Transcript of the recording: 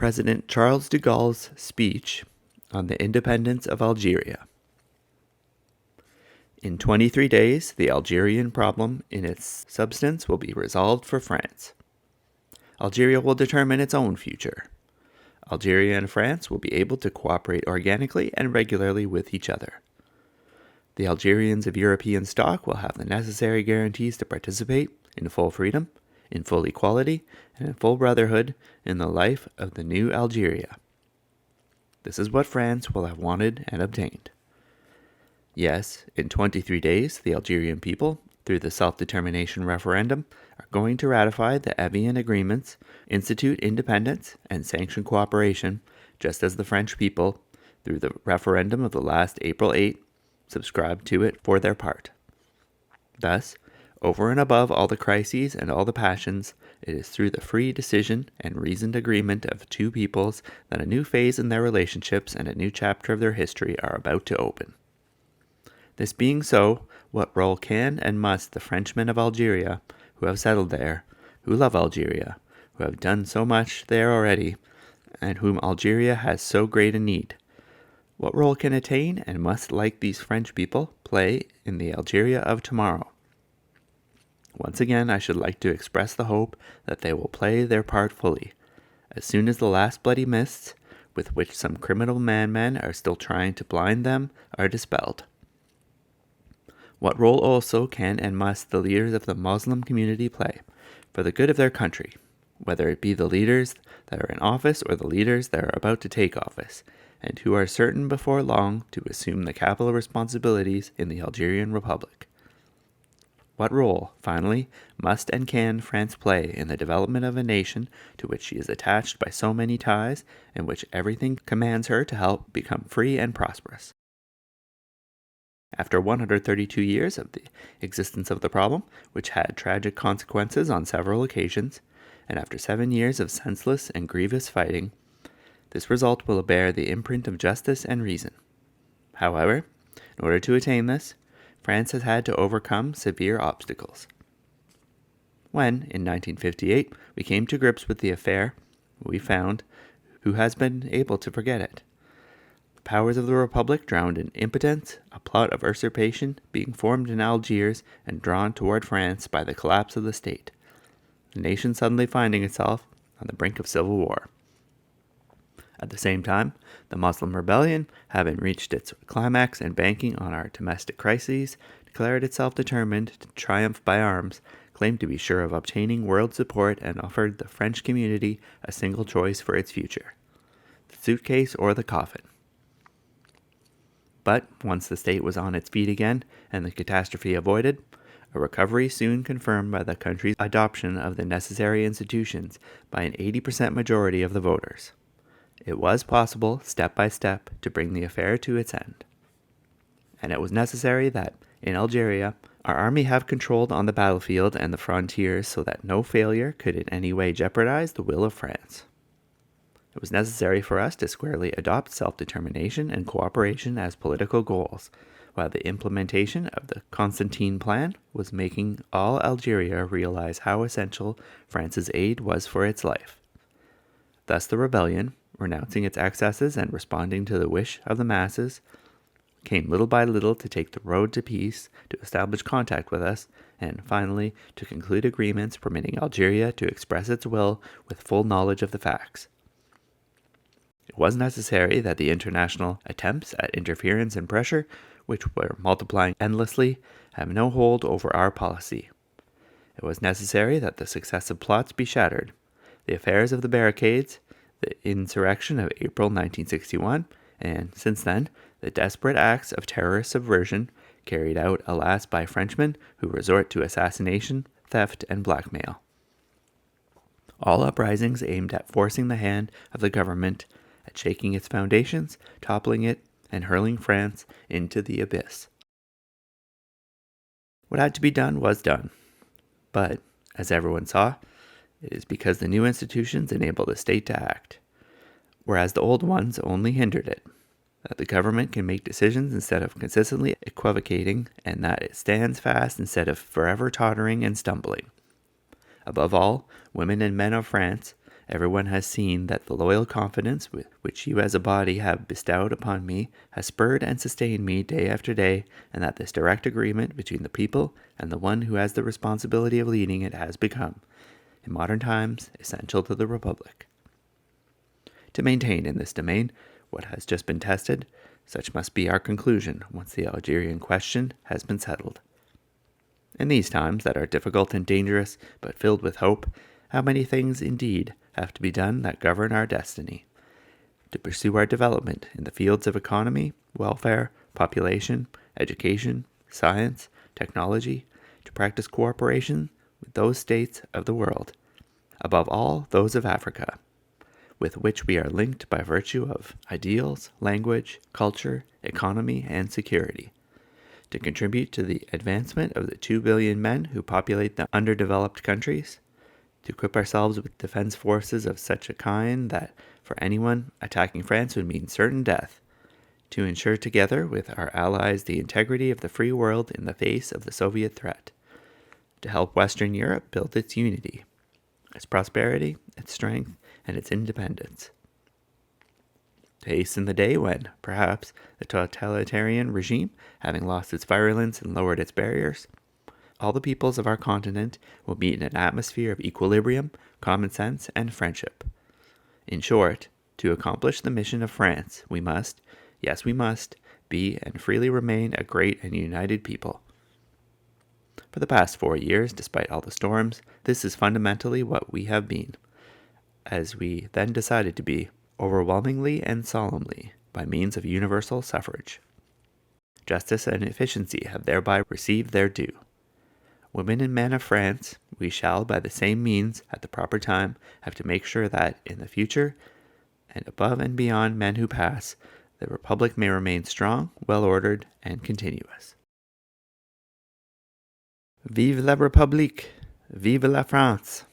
President Charles de Gaulle's speech on the independence of Algeria. In 23 days, the Algerian problem in its substance will be resolved for France. Algeria will determine its own future. Algeria and France will be able to cooperate organically and regularly with each other. The Algerians of European stock will have the necessary guarantees to participate in full freedom, in full equality, and in full brotherhood in the life of the new Algeria. This is what France will have wanted and obtained. Yes, in 23 days, the Algerian people, through the self-determination referendum, are going to ratify the Evian agreements, institute independence, and sanction cooperation, just as the French people, through the referendum of the last April 8, subscribed to it for their part. Thus, over and above all the crises and all the passions, it is through the free decision and reasoned agreement of two peoples that a new phase in their relationships and a new chapter of their history are about to open. This being so, what role can and must the Frenchmen of Algeria, who have settled there, who love Algeria, who have done so much there already, and whom Algeria has so great a need, what role can attain and must, like these French people, play in the Algeria of tomorrow? Once again, I should like to express the hope that they will play their part fully, as soon as the last bloody mists, with which some criminal madmen are still trying to blind them, are dispelled. What role also can and must the leaders of the Muslim community play for the good of their country, whether it be the leaders that are in office or the leaders that are about to take office, and who are certain before long to assume the capital responsibilities in the Algerian Republic? What role, finally, must and can France play in the development of a nation to which she is attached by so many ties, and which everything commands her to help become free and prosperous? After 132 years of the existence of the problem, which had tragic consequences on several occasions, and after 7 years of senseless and grievous fighting, this result will bear the imprint of justice and reason. However, in order to attain this, France has had to overcome severe obstacles. When, in 1958, we came to grips with the affair, we found who has been able to forget it. The powers of the Republic drowned in impotence, a plot of usurpation being formed in Algiers and drawn toward France by the collapse of the state, the nation suddenly finding itself on the brink of civil war. At the same time, the Muslim rebellion, having reached its climax and banking on our domestic crises, declared itself determined to triumph by arms, claimed to be sure of obtaining world support, and offered the French community a single choice for its future: the suitcase or the coffin. But once the state was on its feet again and the catastrophe avoided, a recovery soon confirmed by the country's adoption of the necessary institutions by an 80% majority of the voters. It was possible, step by step, to bring the affair to its end. And it was necessary that, in Algeria, our army have control on the battlefield and the frontiers so that no failure could in any way jeopardize the will of France. It was necessary for us to squarely adopt self-determination and cooperation as political goals, while the implementation of the Constantine Plan was making all Algeria realize how essential France's aid was for its life. Thus the rebellion, renouncing its excesses and responding to the wish of the masses, came little by little to take the road to peace, to establish contact with us, and finally to conclude agreements permitting Algeria to express its will with full knowledge of the facts. It was necessary that the international attempts at interference and pressure, which were multiplying endlessly, have no hold over our policy. It was necessary that the successive plots be shattered. The affairs of the barricades, the insurrection of April 1961, and, since then, the desperate acts of terrorist subversion carried out, alas, by Frenchmen who resort to assassination, theft, and blackmail. All uprisings aimed at forcing the hand of the government, at shaking its foundations, toppling it, and hurling France into the abyss. What had to be done was done. But, as everyone saw, it is because the new institutions enable the state to act, whereas the old ones only hindered it, that the government can make decisions instead of consistently equivocating, and that it stands fast instead of forever tottering and stumbling. Above all, women and men of France, Everyone has seen that the loyal confidence which you as a body have bestowed upon me has spurred and sustained me day after day, and that this direct agreement between the people and the one who has the responsibility of leading it has become, in modern times, essential to the Republic. To maintain in this domain what has just been tested, such must be our conclusion once the Algerian question has been settled. In these times that are difficult and dangerous, but filled with hope, how many things indeed have to be done that govern our destiny. To pursue our development in the fields of economy, welfare, population, education, science, technology, to practice cooperation with those states of the world, above all those of Africa, with which we are linked by virtue of ideals, language, culture, economy, and security. To contribute to the advancement of the 2 billion men who populate the underdeveloped countries, to equip ourselves with defense forces of such a kind that for anyone attacking France would mean certain death, to ensure together with our allies the integrity of the free world in the face of the Soviet threat, to help Western Europe build its unity, its prosperity, its strength, and its independence. To hasten the day when, perhaps, the totalitarian regime, having lost its virulence and lowered its barriers, all the peoples of our continent will meet in an atmosphere of equilibrium, common sense, and friendship. In short, to accomplish the mission of France, we must, yes we must, be and freely remain a great and united people. For the past 4 years, despite all the storms, this is fundamentally what we have been, as we then decided to be, overwhelmingly and solemnly, by means of universal suffrage. Justice and efficiency have thereby received their due. Women and men of France, we shall, by the same means, at the proper time, have to make sure that, in the future, and above and beyond men who pass, the Republic may remain strong, well-ordered, and continuous. Vive la République! Vive la France!